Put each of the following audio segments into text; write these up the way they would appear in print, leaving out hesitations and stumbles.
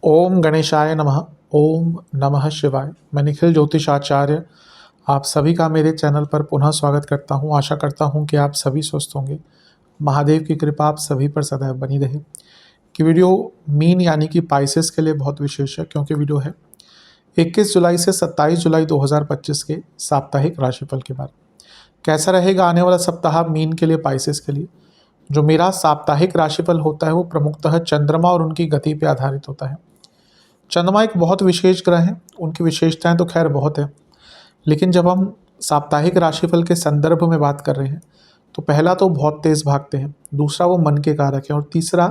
ओम गणेशाय नमः। ओम नमः शिवाय। मैं निखिल ज्योतिषाचार्य आप सभी का मेरे चैनल पर पुनः स्वागत करता हूं। आशा करता हूं कि आप सभी स्वस्थ होंगे। महादेव की कृपा आप सभी पर सदैव बनी रहे। कि वीडियो मीन यानी कि पाइसेस के लिए बहुत विशेष है, क्योंकि वीडियो है 21 जुलाई से 27 जुलाई 2025 के साप्ताहिक राशिफल के बारे में। कैसा रहेगा आने वाला सप्ताह मीन के लिए, पाइसेस के लिए। जो मेरा साप्ताहिक राशिफल होता है वो प्रमुखतः चंद्रमा और उनकी गति पर आधारित होता है। चंद्रमा एक बहुत विशेष ग्रह है, उनकी विशेषताएं तो खैर बहुत है, लेकिन जब हम साप्ताहिक राशिफल के संदर्भ में बात कर रहे हैं तो पहला तो बहुत तेज भागते हैं, दूसरा वो मन के कारक है, और तीसरा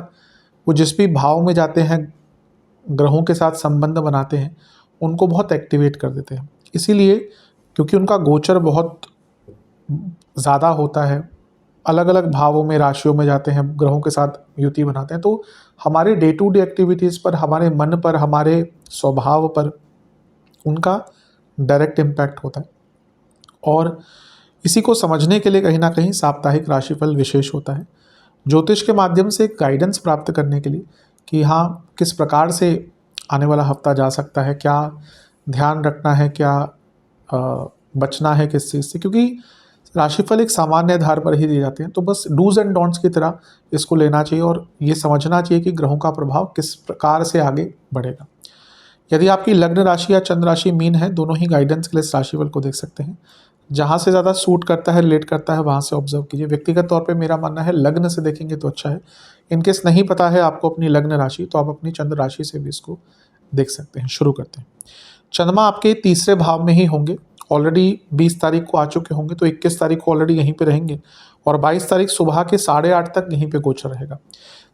वो जिस भी भाव में जाते हैं, ग्रहों के साथ संबंध बनाते हैं, उनको बहुत एक्टिवेट कर देते हैं। इसीलिए क्योंकि उनका गोचर बहुत ज़्यादा होता है, अलग अलग भावों में, राशियों में जाते हैं, ग्रहों के साथ युति बनाते हैं, तो हमारे डे टू डे एक्टिविटीज़ पर, हमारे मन पर, हमारे स्वभाव पर उनका डायरेक्ट इम्पैक्ट होता है। और इसी को समझने के लिए कहीं ना कहीं साप्ताहिक राशिफल विशेष होता है। ज्योतिष के माध्यम से गाइडेंस प्राप्त करने के लिए कि हाँ, किस प्रकार से आने वाला हफ्ता जा सकता है, क्या ध्यान रखना है, क्या बचना है किस चीज़ से, क्योंकि राशिफल एक सामान्य आधार पर ही दिए जाते हैं। तो बस डूज एंड डोंट्स की तरह इसको लेना चाहिए और ये समझना चाहिए कि ग्रहों का प्रभाव किस प्रकार से आगे बढ़ेगा। यदि आपकी लग्न राशि या चंद्र राशि मीन है, दोनों ही गाइडेंस के लिए इस राशिफल को देख सकते हैं। जहाँ से ज़्यादा सूट करता है, रिलेट करता है, वहाँ से ऑब्जर्व कीजिए। व्यक्तिगत तौर पे मेरा मानना है लग्न से देखेंगे तो अच्छा है। इनकेस नहीं पता है आपको अपनी लग्न राशि, तो आप अपनी चंद्र राशि से भी इसको देख सकते हैं। शुरू करते हैं। चंद्रमा आपके तीसरे भाव में ही होंगे, ऑलरेडी 20 तारीख को आ चुके होंगे, तो 21 तारीख को ऑलरेडी यहीं पे रहेंगे और 22 तारीख सुबह के 8:30 तक यहीं पे गोचर रहेगा।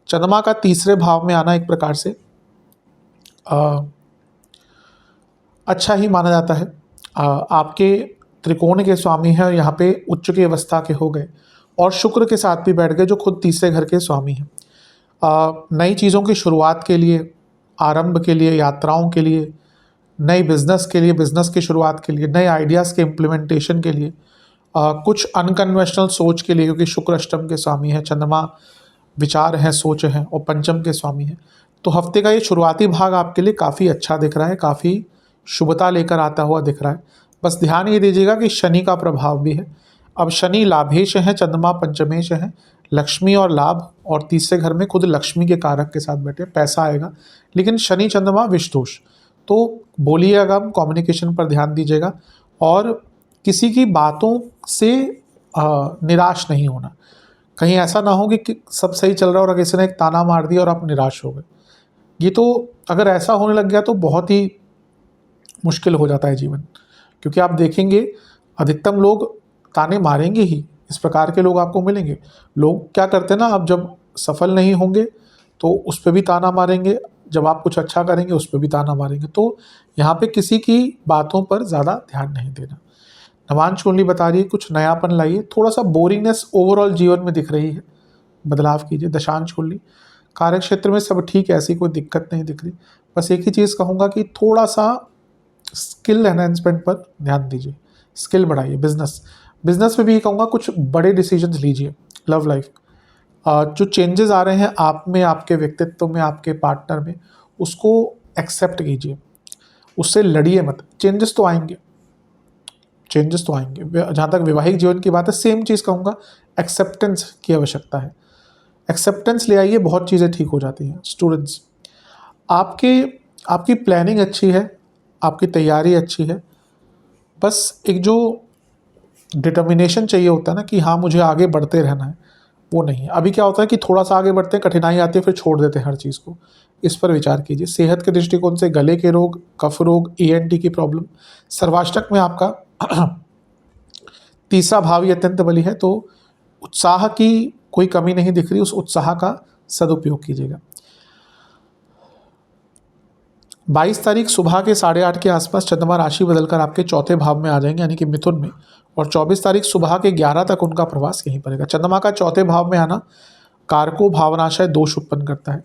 चंद्रमा का तीसरे भाव में आना एक प्रकार से अच्छा ही माना जाता है। आपके त्रिकोण के स्वामी हैं और यहाँ पे उच्च की अवस्था के हो गए और शुक्र के साथ भी बैठ गए, जो खुद तीसरे घर के स्वामी हैं। नई चीज़ों की शुरुआत के लिए, आरंभ के लिए, यात्राओं के लिए, नई बिजनेस के लिए, बिजनेस की शुरुआत के लिए, नए आइडियाज़ के इम्प्लीमेंटेशन के लिए, कुछ अनकन्वेंशनल सोच के लिए, क्योंकि शुक्र अष्टम के स्वामी है, चंद्रमा विचार हैं, सोच हैं और पंचम के स्वामी हैं। तो हफ्ते का ये शुरुआती भाग आपके लिए काफ़ी अच्छा दिख रहा है, काफ़ी शुभता लेकर आता हुआ दिख रहा है। बस ध्यान ये दीजिएगा कि शनि का प्रभाव भी है। अब शनि लाभेश है, चंद्रमा पंचमेश है, लक्ष्मी और लाभ, और तीसरे घर में खुद लक्ष्मी के कारक के साथ बैठे, पैसा आएगा। लेकिन शनि चंद्रमा विषदोष, तो बोलिएगा, कम्युनिकेशन पर ध्यान दीजिएगा और किसी की बातों से निराश नहीं होना। कहीं ऐसा ना हो कि सब सही चल रहा है और किसी ने एक ताना मार दिया और आप निराश हो गए। ये तो अगर ऐसा होने लग गया तो बहुत ही मुश्किल हो जाता है जीवन, क्योंकि आप देखेंगे अधिकतम लोग ताने मारेंगे ही, इस प्रकार के लोग आपको मिलेंगे। लोग क्या करते हैं ना, अब जब सफल नहीं होंगे तो उस पर भी ताना मारेंगे, जब आप कुछ अच्छा करेंगे उस पर भी ताना मारेंगे। तो यहाँ पे किसी की बातों पर ज़्यादा ध्यान नहीं देना। नवांश कुंडली बता रही है कुछ नयापन लाइए, थोड़ा सा बोरिंगनेस ओवरऑल जीवन में दिख रही है, बदलाव कीजिए। दशांश कुंडली कार्य क्षेत्र में सब ठीक है, ऐसी कोई दिक्कत नहीं दिख रही। बस एक ही चीज़ कहूँगा कि थोड़ा सा स्किल एनहेंसमेंट पर ध्यान दीजिए, स्किल बढ़ाइए। बिजनेस में भी कहूँगा कुछ बड़े डिसीजंस लीजिए। लव लाइफ, जो चेंजेस आ रहे हैं आप में, आपके व्यक्तित्व में, आपके पार्टनर में, उसको एक्सेप्ट कीजिए, उससे लड़िए मत। चेंजेस तो आएंगे। जहाँ तक वैवाहिक जीवन की बात है, सेम चीज़ कहूँगा, एक्सेप्टेंस की आवश्यकता है। एक्सेप्टेंस ले आइए, बहुत चीज़ें ठीक हो जाती हैं। स्टूडेंट्स, आपकी प्लानिंग अच्छी है, आपकी तैयारी अच्छी है, बस एक जो डिटर्मिनेशन चाहिए होता है ना कि हाँ मुझे आगे बढ़ते रहना है, वो नहीं है। अभी क्या होता है कि थोड़ा सा आगे बढ़ते हैं, कठिनाई आती है, फिर छोड़ देते हैं हर चीज़ को। इस पर विचार कीजिए। सेहत के दृष्टिकोण से गले के रोग, कफ रोग, ENT की प्रॉब्लम, सर्वाष्टक में आपका तीसरा भाव ही अत्यंत बली है, तो उत्साह की कोई कमी नहीं दिख रही, उस उत्साह का सदुपयोग कीजिएगा। 22 तारीख सुबह के 8:30 के आसपास चंद्रमा राशि बदलकर आपके चौथे भाव में आ जाएंगे, यानी कि मिथुन में, और 24 तारीख सुबह के 11 तक उनका प्रवास यहीं पड़ेगा। चंद्रमा का चौथे भाव में आना कारको भावनाशय दोष उत्पन्न करता है।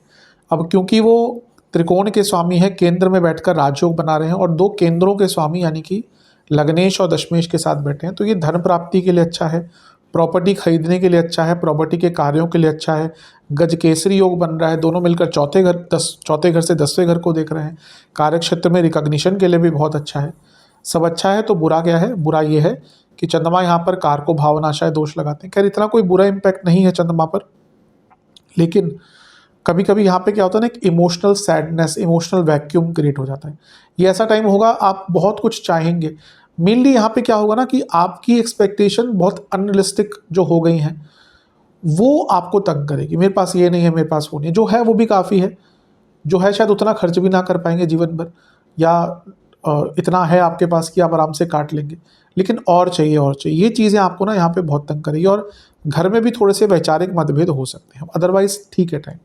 अब क्योंकि वो त्रिकोण के स्वामी है, केंद्र में बैठकर राजयोग बना रहे हैं और दो केंद्रों के स्वामी यानी कि लग्नेश और दशमेश के साथ बैठे हैं, तो ये धन प्राप्ति के लिए अच्छा है, प्रॉपर्टी खरीदने के लिए अच्छा है, प्रॉपर्टी के कार्यों के लिए अच्छा है। गज केसरी योग बन रहा है, दोनों मिलकर चौथे घर से 10वें घर को देख रहे हैं। कार्य क्षेत्र में रिकॉग्निशन के लिए भी बहुत अच्छा है। सब अच्छा है तो बुरा क्या है? बुरा ये है कि चंद्रमा यहाँ पर कारको भावनाशय दोष लगाते हैं। खैर इतना कोई बुरा इम्पैक्ट नहीं है चंद्रमा पर, लेकिन कभी कभी यहाँ पे क्या होता है ना, एक emotional sadness, emotional vacuum create हो जाता है। ये ऐसा टाइम होगा आप बहुत कुछ चाहेंगे। मेनली यहाँ पे क्या होगा ना कि आपकी एक्सपेक्टेशन बहुत अनरियलिस्टिक जो हो गई हैं वो आपको तंग करेगी। मेरे पास ये नहीं है, मेरे पास वो नहीं है, जो है वो भी काफ़ी है, जो है शायद उतना खर्च भी ना कर पाएंगे जीवन भर, या इतना है आपके पास कि आप आराम से काट लेंगे, लेकिन और चाहिए और चाहिए। ये चीज़ें आपको ना यहाँ पे बहुत तंग करेगी, और घर में भी थोड़े से वैचारिक मतभेद हो सकते हैं। अदरवाइज ठीक है टाइम।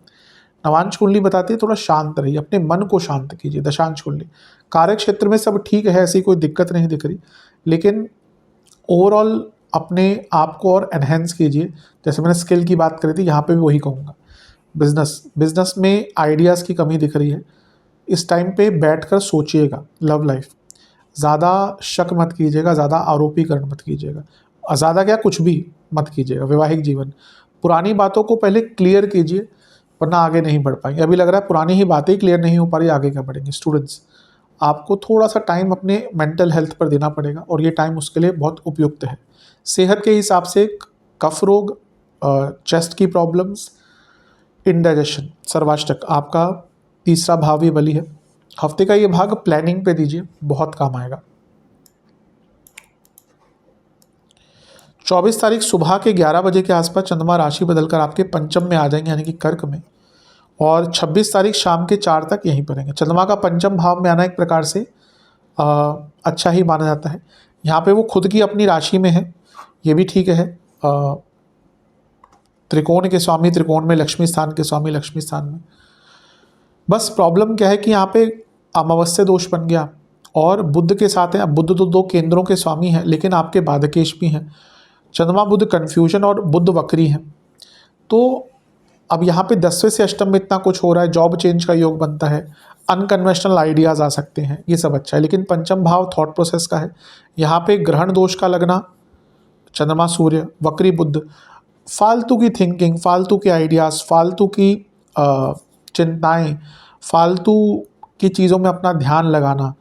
नवांश कुंडली बताती है थोड़ा शांत रहिए, अपने मन को शांत कीजिए। दशांश कुंडली कार्य क्षेत्र में सब ठीक है, ऐसी कोई दिक्कत नहीं दिख रही, लेकिन ओवरऑल अपने आप को और एनहेंस कीजिए। जैसे मैंने स्किल की बात करी थी, यहाँ पे भी वही कहूँगा। बिजनेस में आइडियाज़ की कमी दिख रही है। इस टाइम पे बैठकर सोचिएगा। लव लाइफ ज़्यादा शक मत कीजिएगा, ज़्यादा आरोपीकरण मत कीजिएगा, ज़्यादा क्या कुछ भी मत कीजिएगा। वैवाहिक जीवन, पुरानी बातों को पहले क्लियर कीजिए, वरना आगे नहीं बढ़ पाएंगे। अभी लग रहा है पुरानी ही बातें क्लियर नहीं हो पा रही, आगे क्या बढ़ेंगे। स्टूडेंट्स, आपको थोड़ा सा टाइम अपने मेंटल हेल्थ पर देना पड़ेगा, और ये टाइम उसके लिए बहुत उपयुक्त है। सेहत के हिसाब से कफ रोग, चेस्ट की प्रॉब्लम्स, इंडाइजेशन, सर्वाष्टक, आपका तीसरा भाव भी बली है। हफ्ते का ये भाग प्लानिंग पे दीजिए, बहुत काम आएगा। 24 तारीख सुबह के 11 बजे के आसपास चंद्रमा राशि बदलकर आपके पंचम में आ जाएंगे, यानी कि कर्क में, और 26 तारीख शाम के 4 तक यहीं पर रहेंगे। चंद्रमा का पंचम भाव में आना एक प्रकार से अच्छा ही माना जाता है। यहाँ पे वो खुद की अपनी राशि में है, ये भी ठीक है। त्रिकोण के स्वामी त्रिकोण में, लक्ष्मी स्थान के स्वामी लक्ष्मी स्थान में। बस प्रॉब्लम क्या है कि यहाँ पे अमावस्या दोष बन गया, और बुध के साथ है। अब बुध तो 2 केंद्रों के स्वामी हैं, लेकिन आपके बाधकेश भी हैं। चंद्रमा बुध कन्फ्यूजन और बुध वक्री है, तो अब यहाँ पे 10वें से अष्टम में इतना कुछ हो रहा है। जॉब चेंज का योग बनता है, अनकन्वेंशनल आइडियाज़ आ सकते हैं, ये सब अच्छा है। लेकिन पंचम भाव थॉट प्रोसेस का है, यहाँ पे ग्रहण दोष का लगना, चंद्रमा सूर्य वक्री बुध, फालतू की थिंकिंग, फालतू के आइडियाज़, फालतू की चिंताएं, फालतू की चीज़ों में अपना ध्यान लगाना,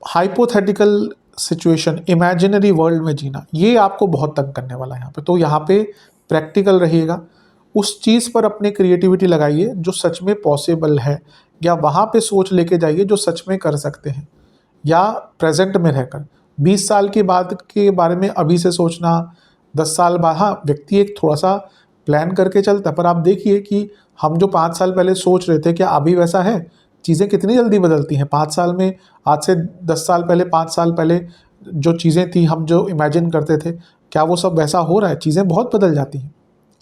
हाइपोथेटिकल सिचुएशन, इमेजिनरी वर्ल्ड में जीना, ये आपको बहुत तंग करने वाला है यहाँ पे। तो यहाँ पे प्रैक्टिकल रहिएगा, उस चीज़ पर अपनी क्रिएटिविटी लगाइए जो सच में पॉसिबल है, या वहाँ पे सोच लेके जाइए जो सच में कर सकते हैं, या प्रेजेंट में रहकर। 20 साल के बाद के बारे में अभी से सोचना, 10 साल बाद, हाँ व्यक्ति एक थोड़ा सा प्लान करके चलता, पर आप देखिए कि हम जो 5 साल पहले सोच रहे थे क्या अभी वैसा है? चीज़ें कितनी जल्दी बदलती हैं 5 साल में। आज से 10 साल पहले, 5 साल पहले जो चीज़ें थी, हम जो इमेजिन करते थे, क्या वो सब वैसा हो रहा है? चीज़ें बहुत बदल जाती हैं,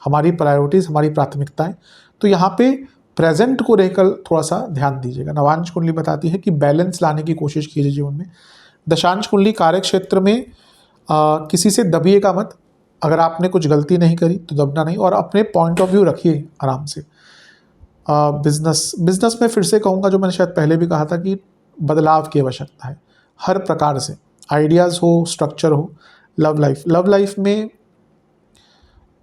हमारी प्रायोरिटीज़, हमारी प्राथमिकताएं। तो यहाँ पे प्रेजेंट को रहकर थोड़ा सा ध्यान दीजिएगा। नवांश कुंडली बताती है कि बैलेंस लाने की कोशिश कीजिए जीवन में। दशांश कुंडली कार्य क्षेत्र में किसी से दबिएगा मत। अगर आपने कुछ गलती नहीं करी तो दबना नहीं, और अपने पॉइंट ऑफ व्यू रखिए आराम से। बिजनेस में फिर से कहूँगा, जो मैंने शायद पहले भी कहा था, कि बदलाव की आवश्यकता है हर प्रकार से, आइडियाज़ हो, स्ट्रक्चर हो। लव लाइफ में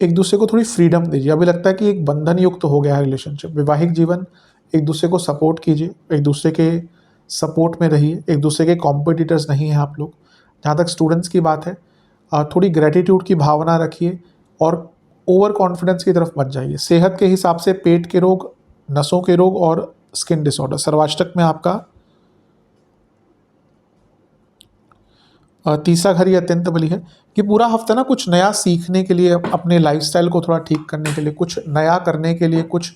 एक दूसरे को थोड़ी फ्रीडम दीजिए। अभी लगता है कि एक बंधन युक्त हो गया है रिलेशनशिप। वैवाहिक जीवन, एक दूसरे को सपोर्ट कीजिए, एक दूसरे के सपोर्ट में रहिए, एक दूसरे के कॉम्पिटिटर्स नहीं हैं आप लोग। जहाँ तक स्टूडेंट्स की बात है, थोड़ी ग्रेटिट्यूड की भावना रखिए, और ओवर कॉन्फिडेंस की तरफ मत जाइए। सेहत के हिसाब से पेट के रोग, नसों के रोग और स्किन डिसऑर्डर। सर्वाष्टक में आपका तीसरा घर ही अत्यंत बली है। कि पूरा हफ्ता ना कुछ नया सीखने के लिए, अपने लाइफस्टाइल को थोड़ा ठीक करने के लिए, कुछ नया करने के लिए, कुछ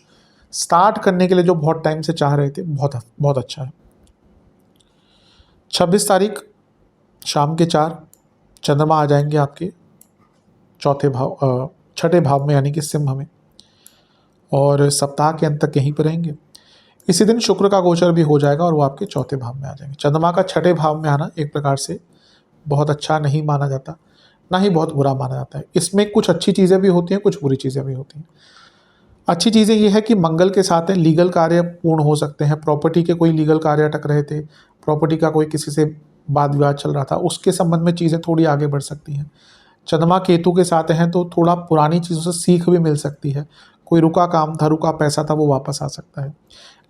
स्टार्ट करने के लिए जो बहुत टाइम से चाह रहे थे, बहुत बहुत अच्छा है। 26 तारीख शाम के 4 चंद्रमा आ जाएंगे आपके छठे भाव में, यानी कि सिंह में, और सप्ताह के अंत तक यहीं पर रहेंगे। इसी दिन शुक्र का गोचर भी हो जाएगा, और वो आपके चौथे भाव में आ जाएंगे। चंद्रमा का छठे भाव में आना एक प्रकार से बहुत अच्छा नहीं माना जाता, ना ही बहुत बुरा माना जाता है। इसमें कुछ अच्छी चीज़ें भी होती हैं, कुछ बुरी चीज़ें भी होती हैं। अच्छी चीज़ें ये है कि मंगल के साथ है, लीगल कार्य पूर्ण हो सकते हैं। प्रॉपर्टी के कोई लीगल कार्य अटक रहे थे, प्रॉपर्टी का कोई किसी से वाद विवाद चल रहा था, उसके संबंध में चीज़ें थोड़ी आगे बढ़ सकती हैं। चंद्रमा केतु के साथ हैं तो थोड़ा पुरानी चीज़ों से सीख भी मिल सकती है। कोई रुका काम था, रुका पैसा था, वो वापस आ सकता है।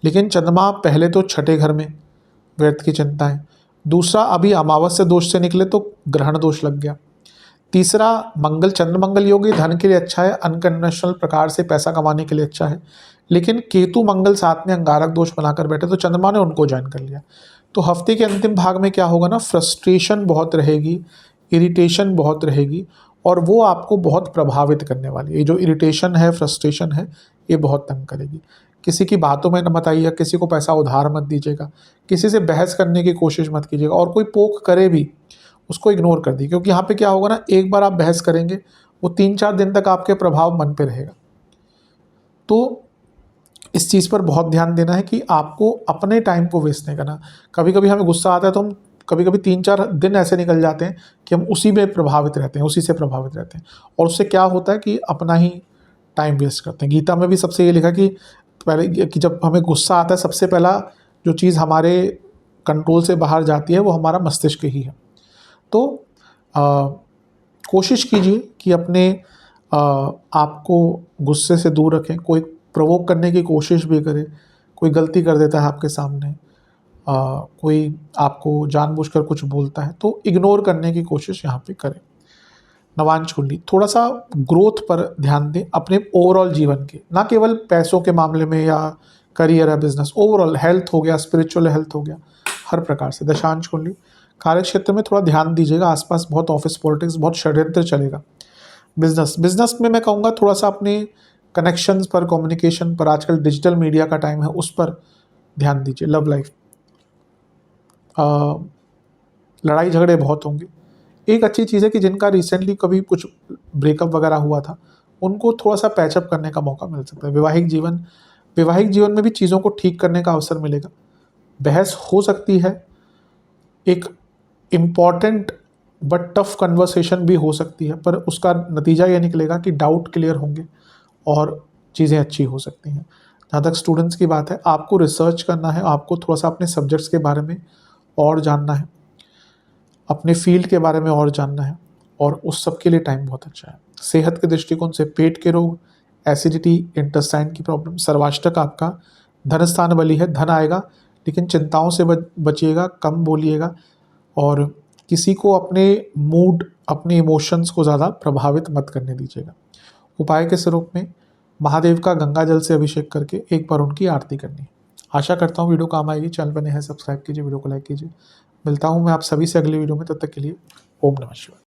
लेकिन चंद्रमा पहले तो छठे घर में, व्यर्थ की चिंता है। दूसरा, अभी अमावस्या दोष से निकले तो ग्रहण दोष लग गया। तीसरा, मंगल, चंद्र मंगल योग ये धन के लिए अच्छा है, अनकन्वेंशनल प्रकार से पैसा कमाने के लिए अच्छा है। लेकिन केतु मंगल साथ में अंगारक दोष बनाकर बैठे तो चंद्रमा ने उनको ज्वाइन कर लिया। तो हफ्ते के अंतिम भाग में क्या होगा ना, फ्रस्ट्रेशन बहुत रहेगी, इरिटेशन बहुत रहेगी, और वो आपको बहुत प्रभावित करने वाली है। ये जो इरिटेशन है, फ्रस्ट्रेशन है, ये बहुत तंग करेगी। किसी की बातों में न मत आइएगा, किसी को पैसा उधार मत दीजिएगा, किसी से बहस करने की कोशिश मत कीजिएगा, और कोई पोक करे भी उसको इग्नोर कर दी, क्योंकि यहाँ पे क्या होगा ना, एक बार आप बहस करेंगे वो 3-4 दिन तक आपके प्रभाव मन पे रहेगा। तो इस चीज़ पर बहुत ध्यान देना है कि आपको अपने टाइम को वेस्ट नहीं करना। कभी कभी हमें गुस्सा आता है तो हम कभी कभी 3-4 दिन ऐसे निकल जाते हैं कि हम उसी में प्रभावित रहते हैं, उसी से प्रभावित रहते हैं, और उससे क्या होता है कि अपना ही टाइम वेस्ट करते हैं। गीता में भी सबसे ये लिखा कि पहले कि जब हमें गुस्सा आता है, सबसे पहला जो चीज़ हमारे कंट्रोल से बाहर जाती है वो हमारा मस्तिष्क ही है। तो कोशिश कीजिए कि अपने आप को गुस्से से दूर रखें। कोई प्रोवोक करने की कोशिश भी करे, कोई गलती कर देता है आपके सामने, कोई आपको जानबूझकर कुछ बोलता है, तो इग्नोर करने की कोशिश यहाँ पे करें। नवांश कुंडली, थोड़ा सा ग्रोथ पर ध्यान दें अपने ओवरऑल जीवन के, ना केवल पैसों के मामले में या करियर या बिजनेस, ओवरऑल हेल्थ हो गया, स्पिरिचुअल हेल्थ हो गया, हर प्रकार से। दशांश कुंडली, कार्य क्षेत्र में थोड़ा ध्यान दीजिएगा, आसपास बहुत ऑफिस पॉलिटिक्स, बहुत षड्यंत्र चलेगा। बिजनेस में मैं कहूँगा थोड़ा सा अपने कनेक्शंस पर, कम्युनिकेशन पर, आजकल डिजिटल मीडिया का टाइम है, उस पर ध्यान दीजिए। लव लाइफ, लड़ाई झगड़े बहुत होंगे। एक अच्छी चीज़ है कि जिनका रिसेंटली कभी कुछ ब्रेकअप वगैरह हुआ था, उनको थोड़ा सा पैचअप करने का मौका मिल सकता है। वैवाहिक जीवन में भी चीज़ों को ठीक करने का अवसर मिलेगा। बहस हो सकती है, एक इम्पॉर्टेंट बट टफ कन्वर्सेशन भी हो सकती है, पर उसका नतीजा ये निकलेगा कि डाउट क्लियर होंगे और चीज़ें अच्छी हो सकती हैं। जहाँ तक स्टूडेंट्स की बात है, आपको रिसर्च करना है, आपको थोड़ा सा अपने सब्जेक्ट्स के बारे में और जानना है, अपने फील्ड के बारे में और जानना है, और उस सब के लिए टाइम बहुत अच्छा है। सेहत के दृष्टिकोण से पेट के रोग, एसिडिटी, इंटेस्टाइन की प्रॉब्लम, सर्वाष्टक आपका धन स्थान बली है, धन आएगा, लेकिन चिंताओं से बचिएगा, कम बोलिएगा, और किसी को अपने मूड, अपने इमोशंस को ज़्यादा प्रभावित मत करने दीजिएगा। उपाय के स्वरूप में महादेव का गंगा जल से अभिषेक करके एक बार उनकी आरती करनी है। आशा करता हूँ वीडियो काम आएगी। चैनल पर नए हैं, सब्सक्राइब कीजिए, वीडियो को लाइक कीजिए। मिलता हूँ मैं आप सभी से अगली वीडियो में, तब तक के लिए ओम नमः शिवाय।